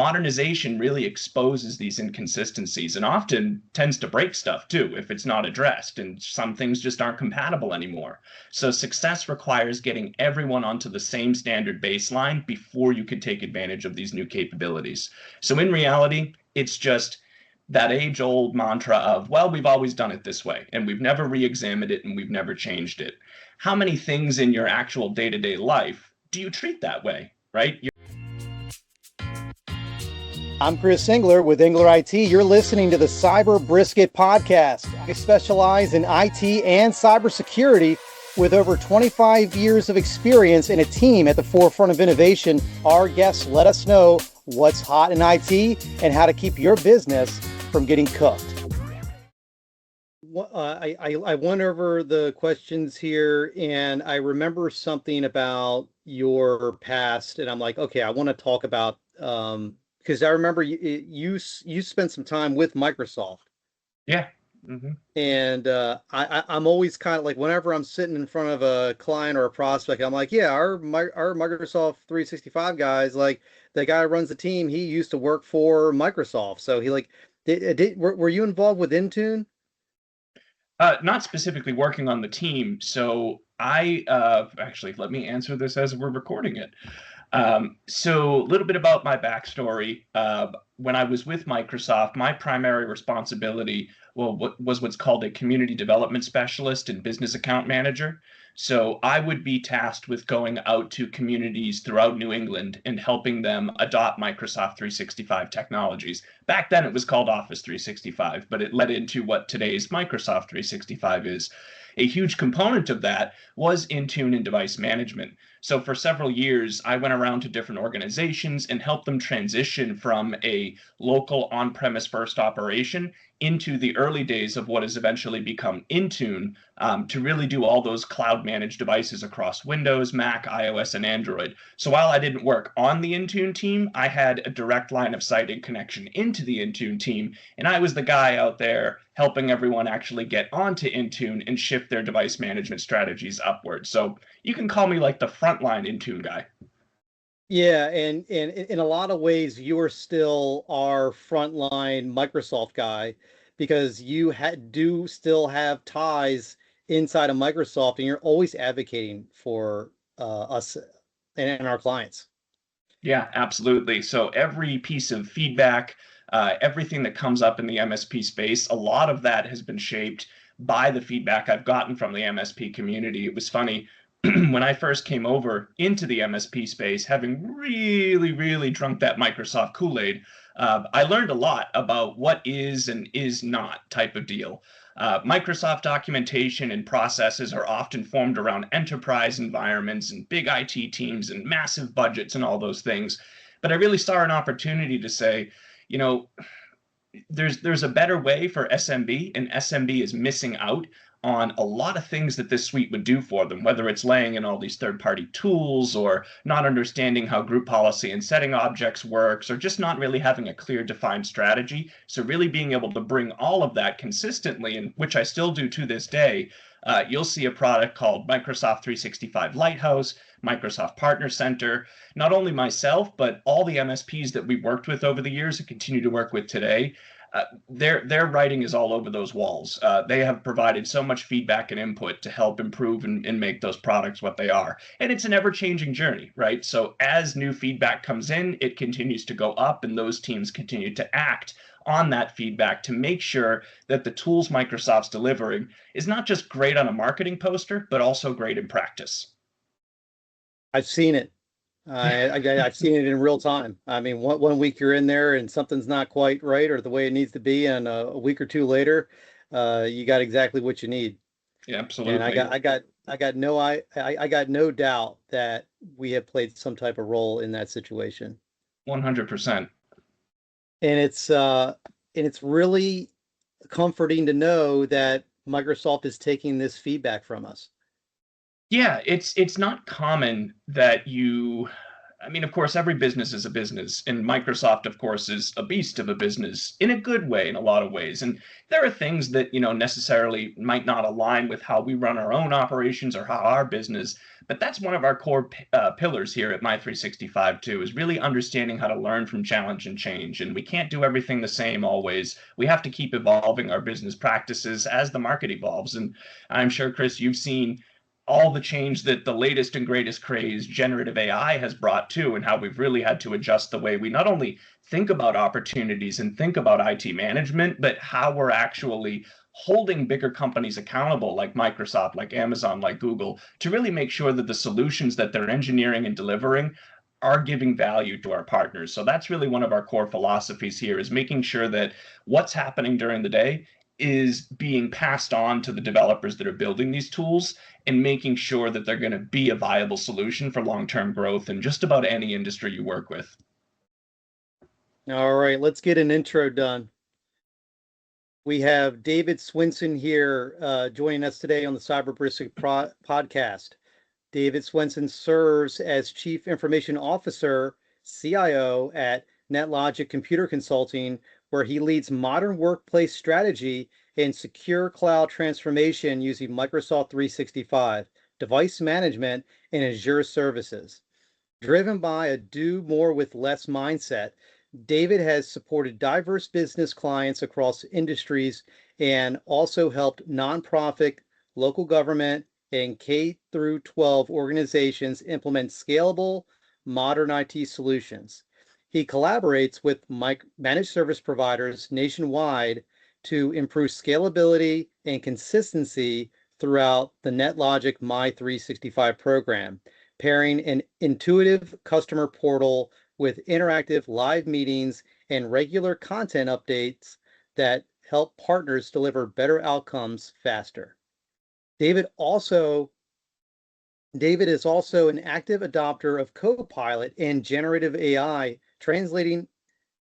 Modernization really exposes these inconsistencies and often tends to break stuff too if it's not addressed, and some things just aren't compatible anymore. So success requires getting everyone onto the same standard baseline before you can take advantage of these new capabilities. So in reality, it's just that age old mantra of, well, we've always done it this way and we've never re examined it and we've never changed it. How many things in your actual day to day life do you treat that way, right? I'm Chris Engler with Engler IT. You're listening to the Cyber Brisket podcast. I specialize in IT and cybersecurity with over 25 years of experience and a team at the forefront of innovation. Our guests let us know what's hot in IT and how to keep your business from getting cooked. I went over the questions here and I remember something about your past, and I'm like, okay, I want to talk about because I remember you spent some time with Microsoft. Yeah. Mm-hmm. And I'm always kind of like, whenever I'm sitting in front of a client or a prospect, I'm like, yeah, our Microsoft 365 guys, like the guy who runs the team, he used to work for Microsoft. So he like, were you involved with Intune? Not specifically working on the team. So I actually, let me answer this as we're recording it. So a little bit about my backstory. When I was with Microsoft, my primary responsibility was what's called a community development specialist and business account manager. So I would be tasked with going out to communities throughout New England and helping them adopt Microsoft 365 technologies. Back then it was called Office 365, but it led into what today's Microsoft 365 is. A huge component of that was Intune and device management. So for several years, I went around to different organizations and helped them transition from a local on-premise first operation into the early days of what has eventually become Intune, to really do all those cloud-managed devices across Windows, Mac, iOS, and Android. So while I didn't work on the Intune team, I had a direct line of sight and connection into the Intune team, and I was the guy out there helping everyone actually get onto Intune and shift their device management strategies upward. So you can call me like the frontline Intune guy. Yeah, and in a lot of ways, you are still our frontline Microsoft guy because you do still have ties inside of Microsoft, and you're always advocating for us and our clients. Yeah, absolutely. So every piece of feedback, everything that comes up in the MSP space, a lot of that has been shaped by the feedback I've gotten from the MSP community. It was funny when I first came over into the MSP space, having really, really drunk that Microsoft Kool-Aid, I learned a lot about what is and is not type of deal. Microsoft documentation and processes are often formed around enterprise environments and big IT teams and massive budgets and all those things. But I really saw an opportunity to say, you know, there's a better way for SMB, and SMB is missing out on a lot of things that this suite would do for them, whether it's laying in all these third-party tools or not understanding how group policy and setting objects works, or just not really having a clear defined strategy. So really being able to bring all of that consistently, and which I still do to this day. You'll see a product called Microsoft 365 Lighthouse, Microsoft Partner Center. Not only myself, but all the MSPs that we've worked with over the years and continue to work with today, their writing is all over those walls. They have provided so much feedback and input to help improve and make those products what they are. And it's an ever-changing journey, right? So as new feedback comes in, it continues to go up, and those teams continue to act on that feedback to make sure that the tools Microsoft's delivering is not just great on a marketing poster, but also great in practice. I've seen it. I've seen it in real time. I mean, one week you're in there and something's not quite right or the way it needs to be, and a week or two later, you got exactly what you need. Yeah, And absolutely. I got no doubt that we have played some type of role in that situation. 100%. And it's really comforting to know that Microsoft is taking this feedback from us. Yeah, it's not common that you I mean, of course, every business is a business, and Microsoft, of course, is a beast of a business in a good way in a lot of ways. And there are things that, necessarily might not align with how we run our own operations or how our business, but that's one of our core pillars here at My365 too, is really understanding how to learn from challenge and change. And we can't do everything the same always. We have to keep evolving our business practices as the market evolves. And I'm sure, Chris, you've seen all the change that the latest and greatest craze generative AI has brought to, and how we've really had to adjust the way we not only think about opportunities and think about IT management, but how we're actually holding bigger companies accountable like Microsoft, like Amazon, like Google, to really make sure that the solutions that they're engineering and delivering are giving value to our partners. So that's really one of our core philosophies here, is making sure that what's happening during the day is being passed on to the developers that are building these tools, and making sure that they're going to be a viable solution for long-term growth in just about any industry you work with. All right, let's get an intro done. We have David Swinson here joining us today on the Cyber Brisket podcast. David Swenson serves as Chief Information Officer, CIO at Netlogic Computer Consulting, where he leads modern workplace strategy and secure cloud transformation using Microsoft 365, device management, and Azure services. Driven by a do more with less mindset, David has supported diverse business clients across industries and also helped nonprofit, local government, and K through 12 organizations implement scalable, modern IT solutions. He collaborates with managed service providers nationwide to improve scalability and consistency throughout the NetLogic My365 program, pairing an intuitive customer portal with interactive live meetings and regular content updates that help partners deliver better outcomes faster. David is also an active adopter of Copilot and generative AI, translating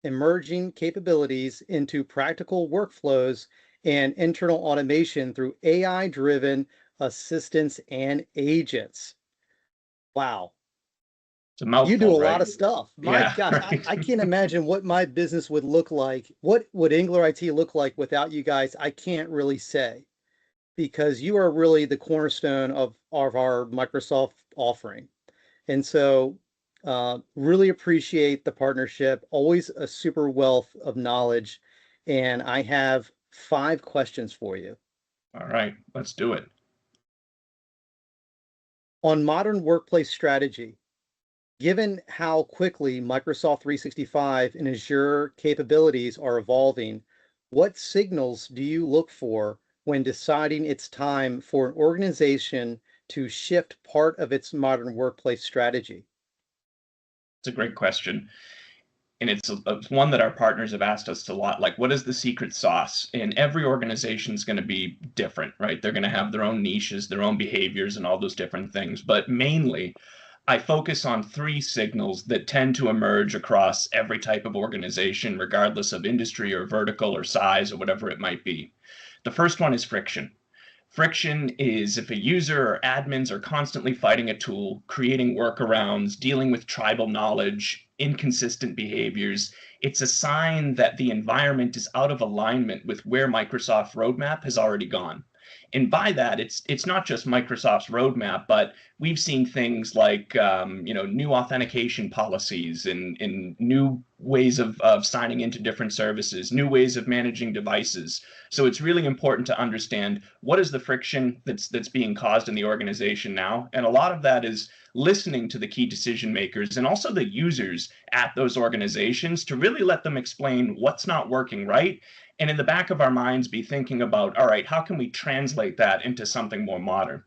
emerging capabilities into practical workflows and internal automation through AI-driven assistants and agents. Wow. It's a mouthful, You do a right? lot of stuff. My Yeah, gosh, right. I can't imagine what my business would look like. What would Engler IT look like without you guys? I can't really say, because you are really the cornerstone of our Microsoft offering. And so really appreciate the partnership, always a super wealth of knowledge. And I have 5 questions for you. All right, let's do it. On modern workplace strategy, given how quickly Microsoft 365 and Azure capabilities are evolving, what signals do you look for when deciding it's time for an organization to shift part of its modern workplace strategy? It's a great question. And it's one that our partners have asked us a lot, like, what is the secret sauce? And every organization is going to be different, right? They're going to have their own niches, their own behaviors, and all those different things. But mainly, I focus on 3 signals that tend to emerge across every type of organization, regardless of industry or vertical or size or whatever it might be. The first one is friction. Friction is if a user or admins are constantly fighting a tool, creating workarounds, dealing with tribal knowledge, inconsistent behaviors. It's a sign that the environment is out of alignment with where Microsoft's roadmap has already gone. And by that, it's not just Microsoft's roadmap, but we've seen things like new authentication policies and new ways of signing into different services, new ways of managing devices. So it's really important to understand what is the friction that's being caused in the organization now. And a lot of that is listening to the key decision makers and also the users at those organizations to really let them explain what's not working right. And in the back of our minds, be thinking about, all right, how can we translate that into something more modern?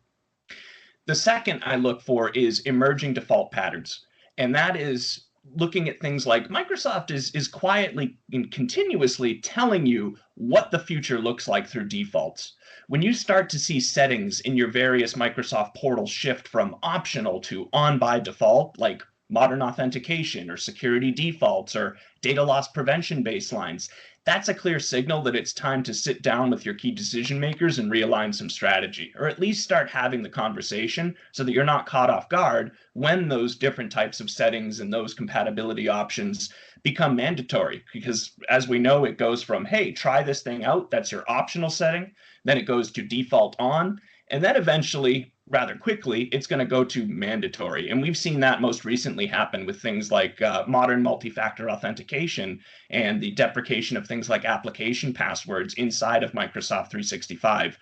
The second I look for is emerging default patterns. And that is looking at things like Microsoft is quietly and continuously telling you what the future looks like through defaults. When you start to see settings in your various Microsoft portals shift from optional to on by default, like modern authentication or security defaults or data loss prevention baselines, that's a clear signal that it's time to sit down with your key decision makers and realign some strategy, or at least start having the conversation so that you're not caught off guard when those different types of settings and those compatibility options become mandatory. Because as we know, it goes from, hey, try this thing out, that's your optional setting, then it goes to default on, and then eventually, rather quickly, it's going to go to mandatory. And we've seen that most recently happen with things like modern multi-factor authentication and the deprecation of things like application passwords inside of Microsoft 365.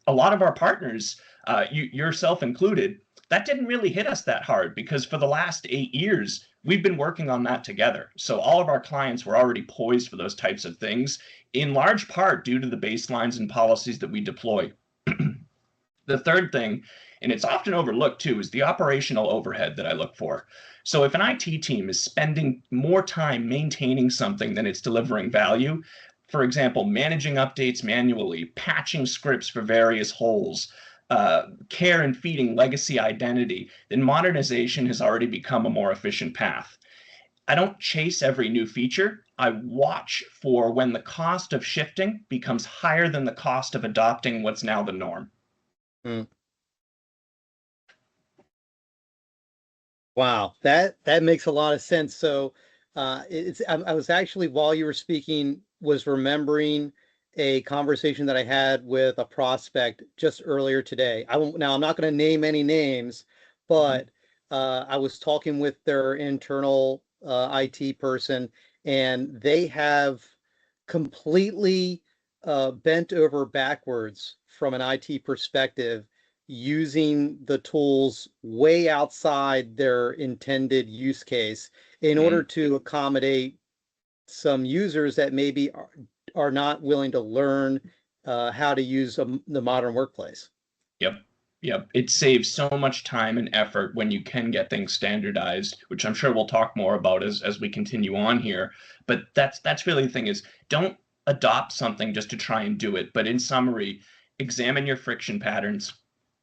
A lot of our partners, yourself included, that didn't really hit us that hard because for the last 8 years, we've been working on that together. So all of our clients were already poised for those types of things, in large part due to the baselines and policies that we deploy. The third thing, and it's often overlooked too, is the operational overhead that I look for. So if an IT team is spending more time maintaining something than it's delivering value, for example, managing updates manually, patching scripts for various holes, care and feeding legacy identity, then modernization has already become a more efficient path. I don't chase every new feature. I watch for when the cost of shifting becomes higher than the cost of adopting what's now the norm. Mm. Wow, that makes a lot of sense. So I was actually, while you were speaking, was remembering a conversation that I had with a prospect just earlier today. Now I'm not going to name any names, but I was talking with their internal IT person, and they have completely bent over backwards from an IT perspective, using the tools way outside their intended use case in order to accommodate some users that maybe are not willing to learn how to use the modern workplace. Yep. Yep. It saves so much time and effort when you can get things standardized, which I'm sure we'll talk more about as we continue on here. But that's really the thing is don't adopt something just to try and do it. But in summary, examine your friction patterns,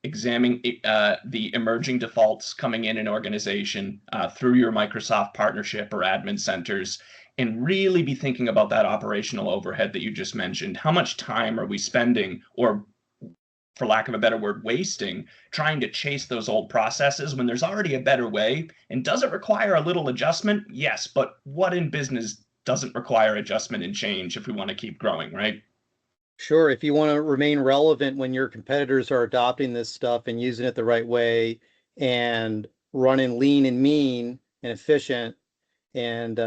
examine the emerging defaults coming in an organization through your Microsoft partnership or admin centers, and really be thinking about that operational overhead that you just mentioned. How much time are we spending, or for lack of a better word, wasting trying to chase those old processes when there's already a better way? And does it require a little adjustment? Yes, but what in business doesn't require adjustment and change if we want to keep growing, right? Sure, if you want to remain relevant when your competitors are adopting this stuff and using it the right way and running lean and mean and efficient, and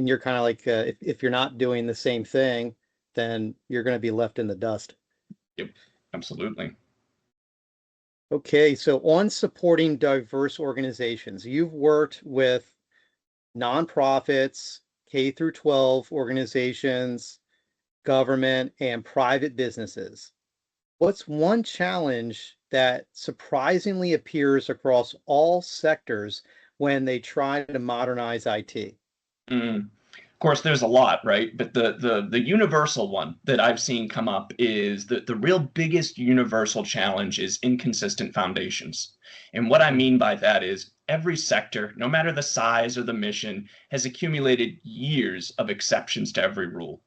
you're kind of like if you're not doing the same thing, then you're going to be left in the dust. Yep, absolutely. Okay, so on supporting diverse organizations, you've worked with nonprofits, K through 12 organizations, government, and private businesses. What's one challenge that surprisingly appears across all sectors when they try to modernize IT? Of course, there's a lot, right? But the universal one that I've seen come up is the real biggest universal challenge is inconsistent foundations. And what I mean by that is every sector, no matter the size or the mission, has accumulated years of exceptions to every rule.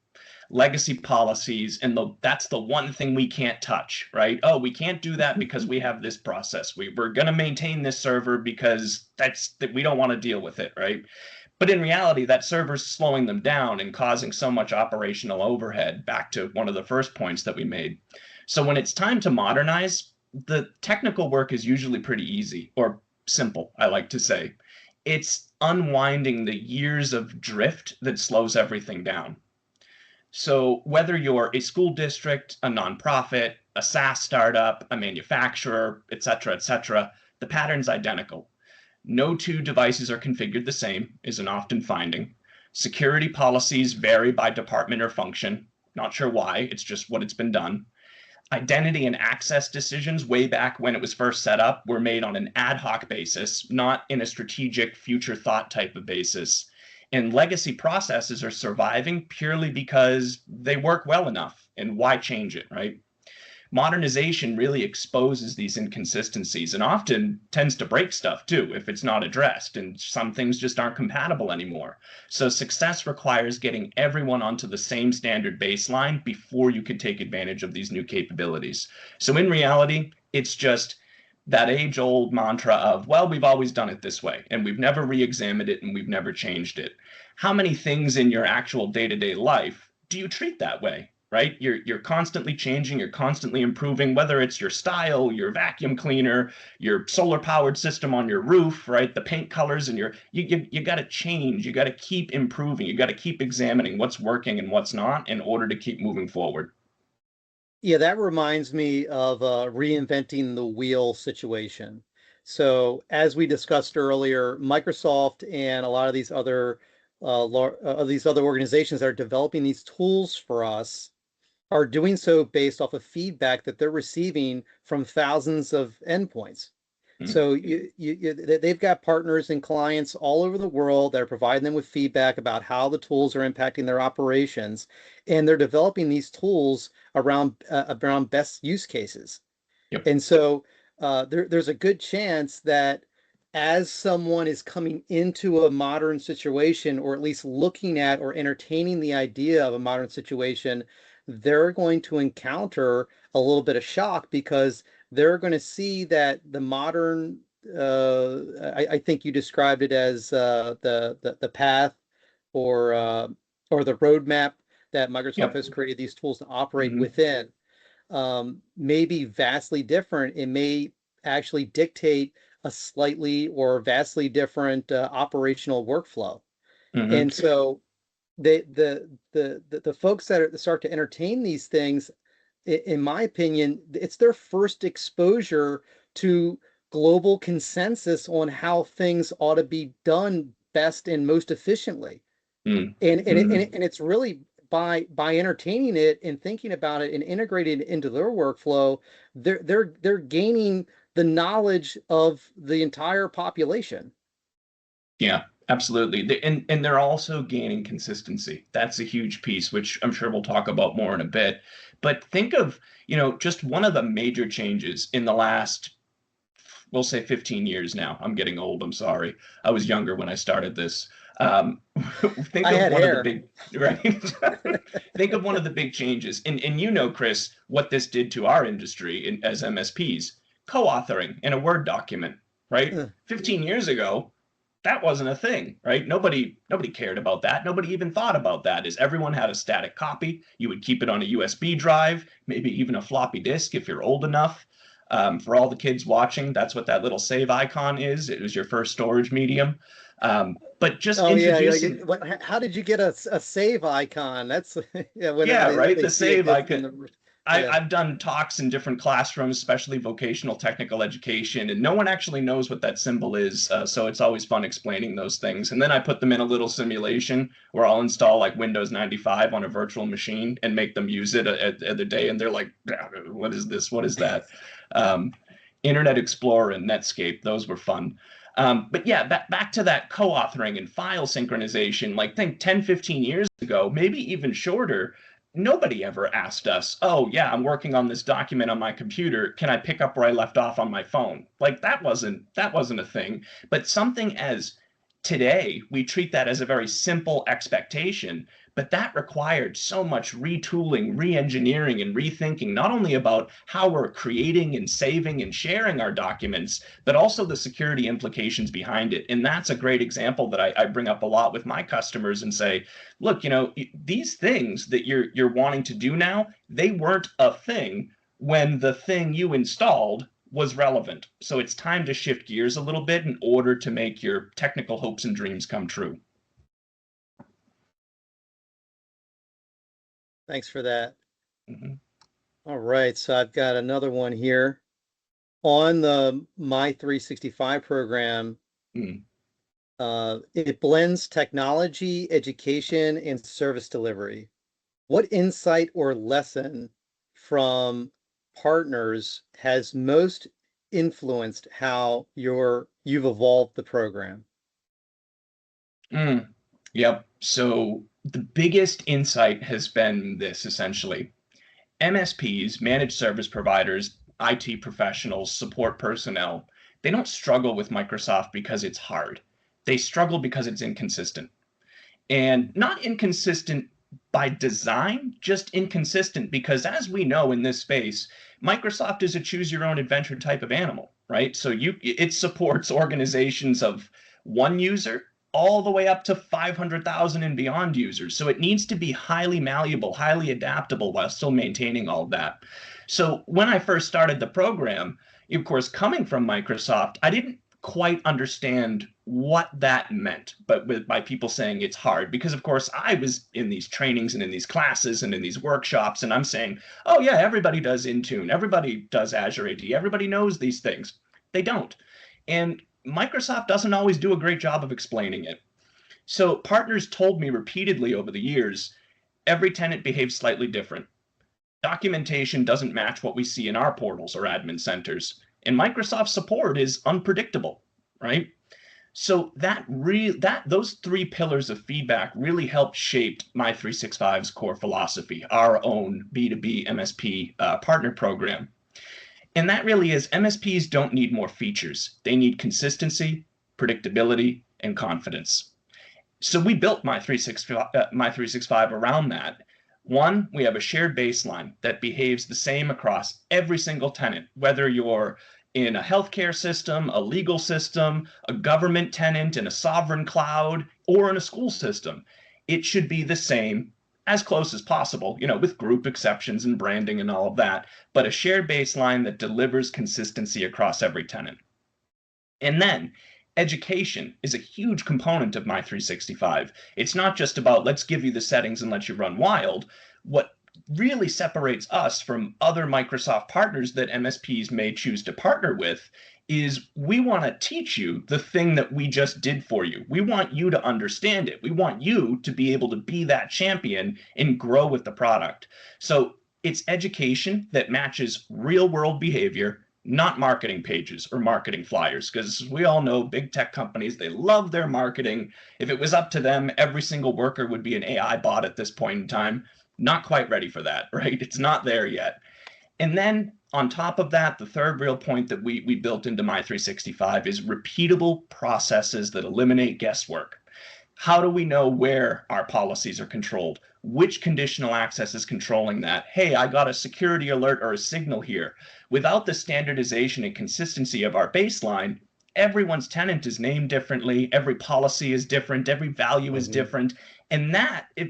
Legacy policies, and that's the one thing we can't touch, right? Oh, we can't do that because we have this process. We're going to maintain this server because we don't want to deal with it, right? But in reality, that server's slowing them down and causing so much operational overhead, back to one of the first points that we made. So when it's time to modernize, the technical work is usually pretty easy, or simple, I like to say. It's unwinding the years of drift that slows everything down. So whether you're a school district, a nonprofit, a SaaS startup, a manufacturer, et cetera, the pattern's identical. No two devices are configured the same is an often finding. Security policies vary by department or function. Not sure why, it's just what it's been done. Identity and access decisions way back when it was first set up were made on an ad hoc basis, not in a strategic future thought type of basis. And legacy processes are surviving purely because they work well enough. And why change it, right? modernization really exposes these inconsistencies and often tends to break stuff too if it's not addressed, and some things just aren't compatible anymore. So success requires getting everyone onto the same standard baseline before you could take advantage of these new capabilities. So in reality, it's just that age old mantra of, well, we've always done it this way and we've never re-examined it and we've never changed it. How many things in your actual day-to-day life do you treat that way? Right? You're constantly changing, you're constantly improving, whether it's your style, your vacuum cleaner, your solar powered system on your roof, right? The paint colors and you got to change, you got to keep improving, you got to keep examining what's working and what's not in order to keep moving forward. Yeah, that reminds me of reinventing the wheel situation. So, as we discussed earlier, Microsoft and a lot of these other organizations that are developing these tools for us are doing so based off of feedback that they're receiving from thousands of endpoints. Mm, So they've got partners and clients all over the world that are providing them with feedback about how the tools are impacting their operations, and they're developing these tools around best use cases. yep. And so there's a good chance that as someone is coming into a modern situation, or at least looking at or entertaining the idea of a modern situation, they're going to encounter a little bit of shock because they're going to see that the modern, I think you described it as the path or the roadmap that Microsoft Yep. has created these tools to operate Hmm. within, may be vastly different. It may actually dictate a slightly or vastly different operational workflow. Hmm. And so the folks that start to entertain these things, in my opinion, it's their first exposure to global consensus on how things ought to be done best and most efficiently. Mm, And it's really by entertaining it and thinking about it and integrating it into their workflow, they're gaining the knowledge of the entire population. yeah, absolutely. And they're also gaining consistency. That's a huge piece, which I'm sure we'll talk about more in a bit. But think of, just one of the major changes in the last, we'll say 15 years now. I'm getting old, I'm sorry. I was younger when I started this. Um, think I of had one of the hair. big, right? Think of one of the big changes. And Chris, what this did to our industry as MSPs, co-authoring in a Word document, right? 15 years ago, that wasn't a thing, right? Nobody cared about that. Nobody even thought about that. Is everyone had a static copy? You would keep it on a USB drive, maybe even a floppy disk if you're old enough. For all the kids watching, that's what that little save icon is. It was your first storage medium. But just Oh yeah, introducing, how did you get a save icon? That's yeah, whenever yeah, right, they the see a save disk in icon. the yeah. I've done talks in different classrooms, especially vocational technical education, and no one actually knows what that symbol is. So it's always fun explaining those things. And then I put them in a little simulation where I'll install like Windows 95 on a virtual machine and make them use it at the day. And they're like, what is this? What is that? Um, Internet Explorer and Netscape, those were fun. But yeah, back to that co-authoring and file synchronization, like think 10, 15 years ago, maybe even shorter, nobody ever asked us, oh yeah, I'm working on this document on my computer, can I pick up where I left off on my phone? Like that wasn't a thing. But something as today, we treat that as a very simple expectation, but that required so much retooling, re-engineering, and rethinking, not only about how we're creating and saving and sharing our documents, but also the security implications behind it. And that's a great example that I bring up a lot with my customers and say, look, these things that you're wanting to do now, they weren't a thing when the thing you installed was relevant. So it's time to shift gears a little bit in order to make your technical hopes and dreams come true. Thanks for that. Mm-hmm. All right, so I've got another one here on the My 365 program. Mm. It blends technology, education, and service delivery. What insight or lesson from partners has most influenced how you've evolved the program? Mm. Yep. So the biggest insight has been this essentially. MSPs, managed service providers, IT professionals, support personnel, they don't struggle with Microsoft because it's hard. They struggle because it's inconsistent. And not inconsistent by design, just inconsistent because, as we know in this space, Microsoft is a choose your own adventure type of animal, right? So it supports organizations of one user all the way up to 500,000 and beyond users. So it needs to be highly malleable, highly adaptable while still maintaining all of that. So when I first started the program, of course, coming from Microsoft, I didn't quite understand what that meant, but by people saying it's hard, because of course I was in these trainings and in these classes and in these workshops, and I'm saying, oh yeah, everybody does Intune, everybody does Azure AD, everybody knows these things. They don't. And Microsoft doesn't always do a great job of explaining it. So partners told me repeatedly over the years, every tenant behaves slightly different. Documentation doesn't match what we see in our portals or admin centers. And Microsoft support is unpredictable, right? So those three pillars of feedback really helped shape my 365's core philosophy, our own B2B MSP partner program. And that really is, MSPs don't need more features. They need consistency, predictability, and confidence. So we built my 365 around that. One, we have a shared baseline that behaves the same across every single tenant, whether you're in a healthcare system, a legal system, a government tenant in a sovereign cloud, or in a school system. It should be the same, as close as possible, with group exceptions and branding and all of that, but a shared baseline that delivers consistency across every tenant. And then education is a huge component of my 365. It's not just about let's give you the settings and let you run wild. What really separates us from other Microsoft partners that MSPs may choose to partner with is we want to teach you the thing that we just did for you. We want you to understand it. We want you to be able to be that champion and grow with the product. So it's education that matches real world behavior, not marketing pages or marketing flyers, because we all know big tech companies, they love their marketing. If it was up to them, every single worker would be an AI bot at this point in time. Not quite ready for that, right? It's not there yet. And then on top of that, the third real point that we built into my 365 is repeatable processes that eliminate guesswork. How do we know where our policies are controlled? Which conditional access is controlling that? Hey, I got a security alert or a signal here. Without the standardization and consistency of our baseline, everyone's tenant is named differently, every policy is different, every value is different. And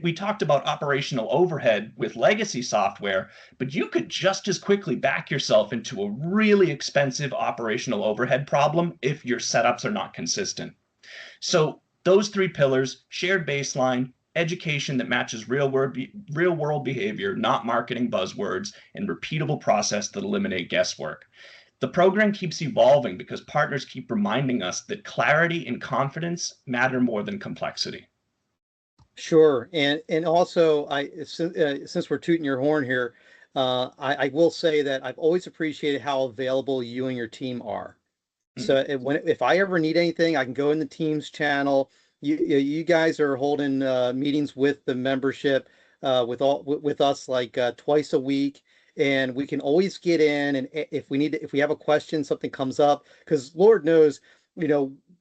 we talked about operational overhead with legacy software, but you could just as quickly back yourself into a really expensive operational overhead problem if your setups are not consistent. So those three pillars, shared baseline, education that matches real world behavior, not marketing buzzwords, and repeatable process that eliminate guesswork. The program keeps evolving because partners keep reminding us that clarity and confidence matter more than complexity. Sure, and also, since we're tooting your horn here, I will say that I've always appreciated how available you and your team are. So if I ever need anything, I can go in the Teams channel. You guys are holding meetings with the membership with us like twice a week, and we can always get in. And if we have a question, something comes up, because Lord knows,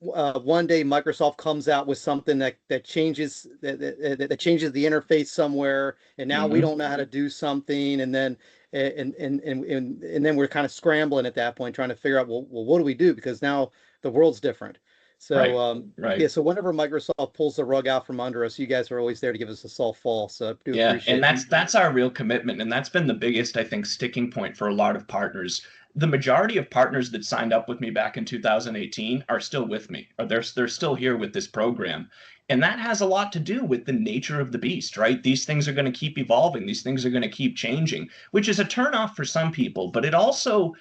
one day Microsoft comes out with something that changes that changes the interface somewhere, and now we don't know how to do something, and then we're kind of scrambling at that point, trying to figure out, well, what do we do, because now the world's different. So right. Yeah, so whenever Microsoft pulls the rug out from under us, you guys are always there to give us a soft fall. So I do appreciate and that's our real commitment, and that's been the biggest, I think, sticking point for a lot of partners. The majority of partners that signed up with me back in 2018 are still with me, or they're still here with this program. And that has a lot to do with the nature of the beast, right? These things are going to keep evolving. These things are going to keep changing, which is a turnoff for some people, but it also,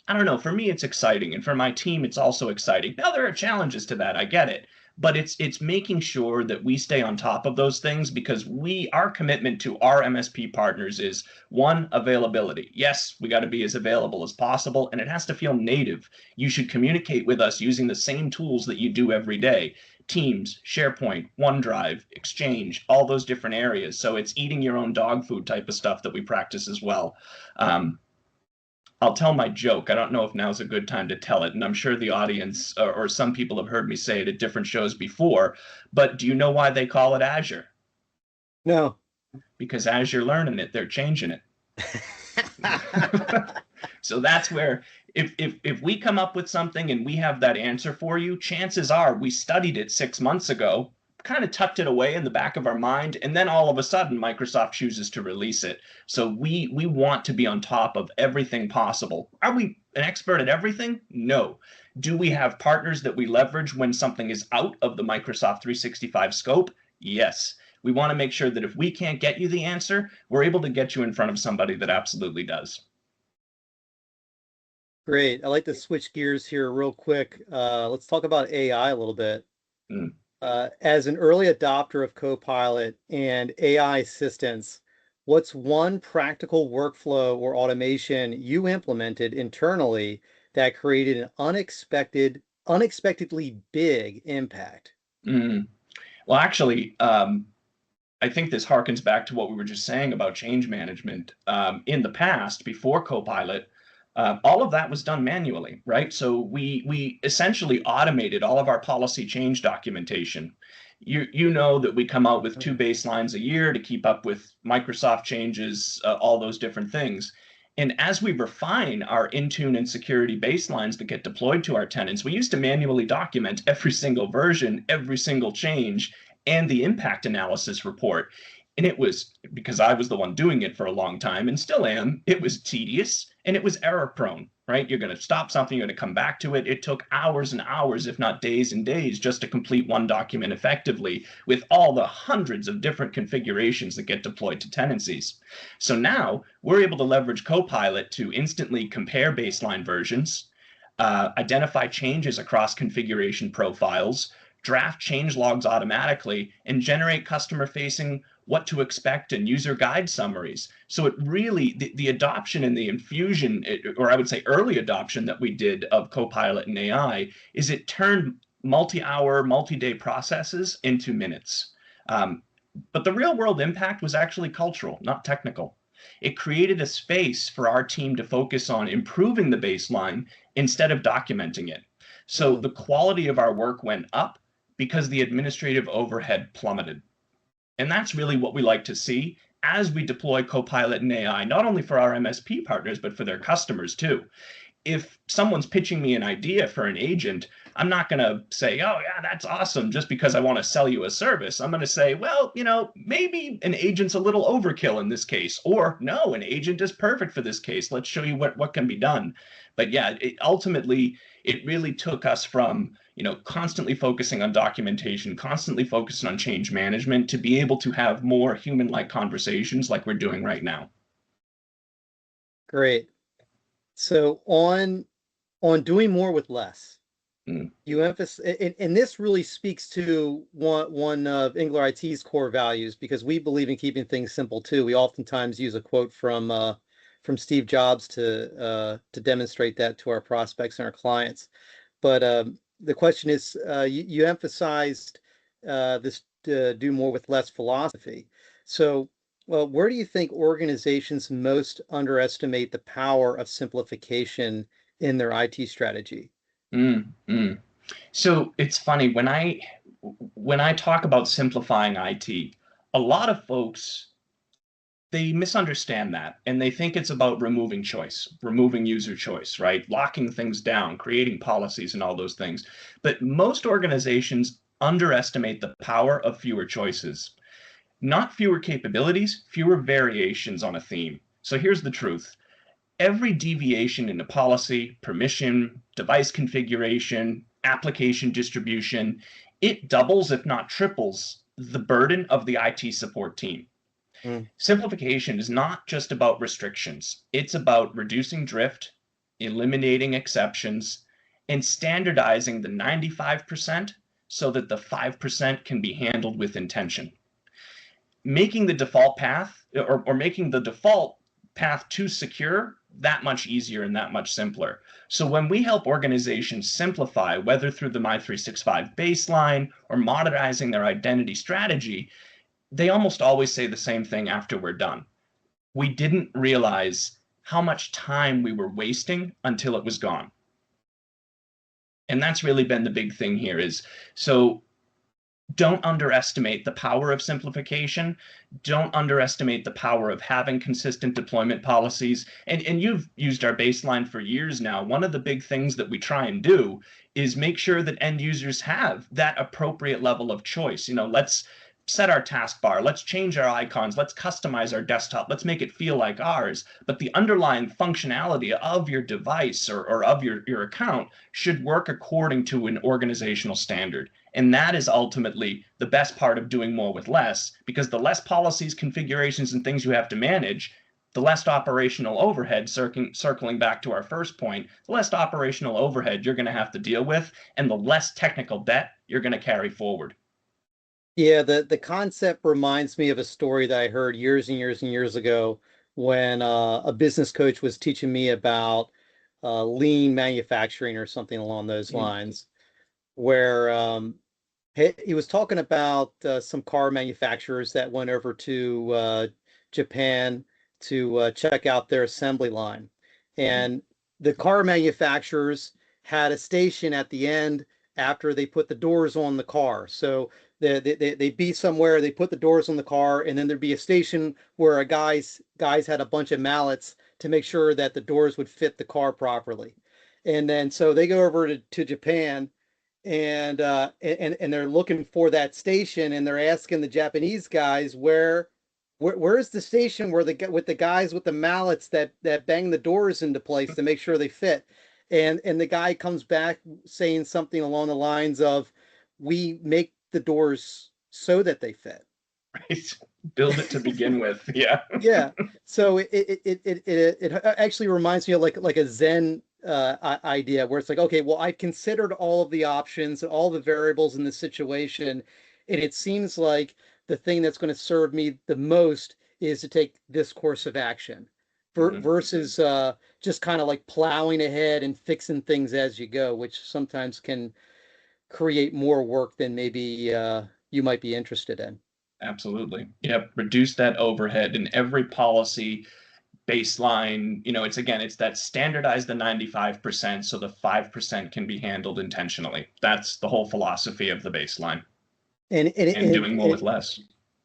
I don't know, for me, it's exciting. And for my team, it's also exciting. Now, there are challenges to that. I get it. But it's making sure that we stay on top of those things, because our commitment to our MSP partners is, one, availability. Yes, we got to be as available as possible, and it has to feel native. You should communicate with us using the same tools that you do every day. Teams, SharePoint, OneDrive, Exchange, all those different areas. So it's eating your own dog food type of stuff that we practice as well. I'll tell my joke. I don't know if now's a good time to tell it, and I'm sure the audience or some people have heard me say it at different shows before, but do you know why they call it Azure? No. Because as you're learning it, they're changing it. So that's where if we come up with something and we have that answer for you, chances are we studied it 6 months ago, kind of tucked it away in the back of our mind, and then all of a sudden Microsoft chooses to release it. So we want to be on top of everything possible. Are we an expert at everything? No. Do we have partners that we leverage when something is out of the Microsoft 365 scope? Yes. We want to make sure that if we can't get you the answer, we're able to get you in front of somebody that absolutely does. Great. I'd like to switch gears here real quick. Let's talk about AI a little bit. As an early adopter of Copilot and AI assistance, what's one practical workflow or automation you implemented internally that created an unexpectedly big impact? Well, actually, I think this harkens back to what we were just saying about change management. In the past, before Copilot, all of that was done manually, right? So we essentially automated all of our policy change documentation. You know that we come out with 2 baselines a year to keep up with Microsoft changes, all those different things. And as we refine our Intune and security baselines that get deployed to our tenants, we used to manually document every single version, every single change, and the impact analysis report. And it was, because I was the one doing it for a long time and still am, it was tedious and it was error prone, right? You're going to stop something, you're going to come back to it. It took hours and hours, if not days and days, just to complete one document effectively with all the hundreds of different configurations that get deployed to tenancies. So now we're able to leverage Copilot to instantly compare baseline versions, identify changes across configuration profiles, draft change logs automatically, and generate customer-facing what to expect and user guide summaries. So it really, the adoption and the infusion, or I would say early adoption that we did of Copilot and AI, is it turned multi-hour, multi-day processes into minutes. But the real world impact was actually cultural, not technical. It created a space for our team to focus on improving the baseline instead of documenting it. So the quality of our work went up because the administrative overhead plummeted. And that's really what we like to see as we deploy Copilot and AI, not only for our MSP partners, but for their customers too. If someone's pitching me an idea for an agent, I'm not going to say, oh, yeah, that's awesome, just because I want to sell you a service. I'm going to say, well, maybe an agent's a little overkill in this case, or no, an agent is perfect for this case. Let's show you what can be done. But yeah, ultimately, it really took us from constantly focusing on documentation, constantly focusing on change management to be able to have more human-like conversations like we're doing right now. Great. So on doing more with less, you emphasize, and this really speaks to one of Engler IT's core values, because we believe in keeping things simple too. We oftentimes use a quote from Steve Jobs to demonstrate that to our prospects and our clients. But the question is, you emphasized this do more with less philosophy. So, well, where do you think organizations most underestimate the power of simplification in their IT strategy? So it's funny, when I talk about simplifying IT, a lot of folks, they misunderstand that, and they think it's about removing choice, removing user choice, right? Locking things down, creating policies and all those things. But most organizations underestimate the power of fewer choices. Not fewer capabilities, fewer variations on a theme. So here's the truth. Every deviation in a policy, permission, device configuration, application distribution, it doubles, if not triples, the burden of the IT support team. Simplification is not just about restrictions. It's about reducing drift, eliminating exceptions, and standardizing the 95% so that the 5% can be handled with intention. Making the default path or making the default path too secure that much easier and that much simpler. So when we help organizations simplify, whether through the My365 baseline or modernizing their identity strategy, they almost always say the same thing after we're done. We didn't realize how much time we were wasting until it was gone. And that's really been the big thing here is, so don't underestimate the power of simplification. Don't underestimate the power of having consistent deployment policies. And you've used our baseline for years now. One of the big things that we try and do is make sure that end users have that appropriate level of choice. Let's set our taskbar, let's change our icons, let's customize our desktop, let's make it feel like ours. But the underlying functionality of your device or of your account should work according to an organizational standard. And that is ultimately the best part of doing more with less, because the less policies, configurations, and things you have to manage, the less operational overhead, circling back to our first point, the less operational overhead you're going to have to deal with, and the less technical debt you're going to carry forward. Yeah, the concept reminds me of a story that I heard years and years and years ago when a business coach was teaching me about lean manufacturing or something along those Mm-hmm. lines, where he was talking about some car manufacturers that went over to Japan to check out their assembly line. And the car manufacturers had a station at the end after they put the doors on the car. So they'd be somewhere, they put the doors on the car, and then there'd be a station where guys had a bunch of mallets to make sure that the doors would fit the car properly. And then so they go over to Japan, and they're looking for that station, and they're asking the Japanese guys where's the station where with the guys with the mallets that bang the doors into place to make sure they fit. And the guy comes back saying something along the lines of, we make the doors so that they fit. Right. Build it to begin with. Yeah. Yeah. So it actually reminds me of like a Zen idea where it's like, okay, well, I've considered all of the options and all the variables in the situation, and it seems like the thing that's going to serve me the most is to take this course of action versus just kind of like plowing ahead and fixing things as you go, which sometimes can create more work than maybe you might be interested in. Absolutely. Yep. Reduce that overhead in every policy baseline. It's that standardize the 95% so the 5% can be handled intentionally. That's the whole philosophy of the baseline, And and doing more with less.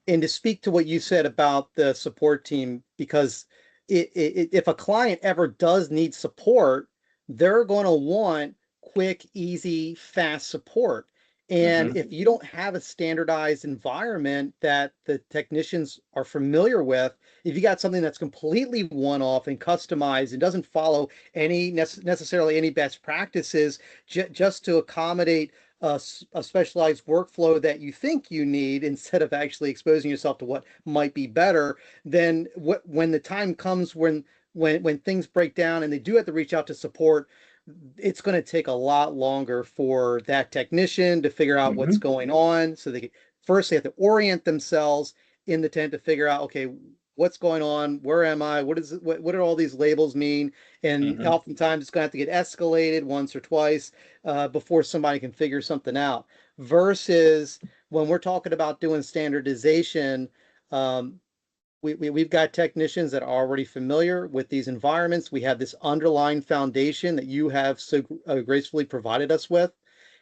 and to speak to what you said about the support team, because if a client ever does need support, they're going to want quick, easy, fast support. And Mm-hmm. if you don't have a standardized environment that the technicians are familiar with, if you got something that's completely one-off and customized and doesn't follow necessarily any best practices, just to accommodate a specialized workflow that you think you need instead of actually exposing yourself to what might be better, then when the time comes when things break down and they do have to reach out to support, it's going to take a lot longer for that technician to figure out what's Mm-hmm. going on. So they have to orient themselves in the tent to figure out, okay, what's going on? Where am I? What do all these labels mean? And Mm-hmm. oftentimes it's going to have to get escalated once or twice before somebody can figure something out. Versus when we're talking about doing standardization, um, we've got technicians that are already familiar with these environments. We have this underlying foundation that you have so gracefully provided us with.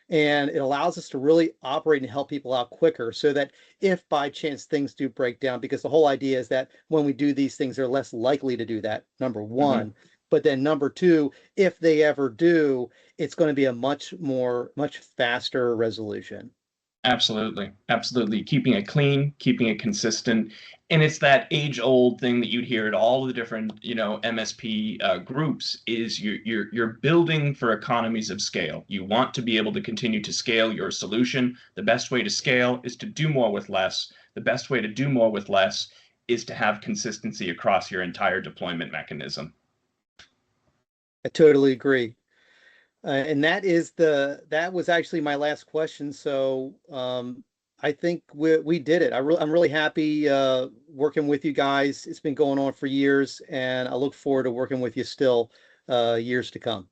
And it allows us to really operate and help people out quicker so that if by chance things do break down, because the whole idea is that when we do these things, they're less likely to do that, number Mm-hmm. one. But then number two, if they ever do, it's going to be a much faster resolution. Absolutely. Absolutely. Keeping it clean, keeping it consistent. And it's that age-old thing that you'd hear at all the different, MSP groups is you're building for economies of scale. You want to be able to continue to scale your solution. The best way to scale is to do more with less. The best way to do more with less is to have consistency across your entire deployment mechanism. I totally agree. And that was actually my last question. So I think we did it. I'm really happy working with you guys. It's been going on for years, and I look forward to working with you still years to come.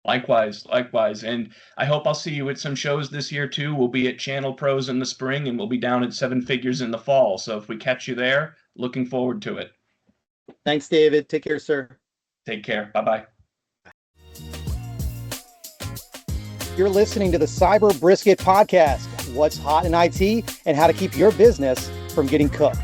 Likewise, likewise. And I hope I'll see you at some shows this year too. We'll be at Channel Pros in the spring and we'll be down at Seven Figures in the fall. So if we catch you there, looking forward to it. Thanks, David. Take care, sir. Take care. Bye-bye. You're listening to the Cyber Brisket Podcast, what's hot in IT and how to keep your business from getting cooked.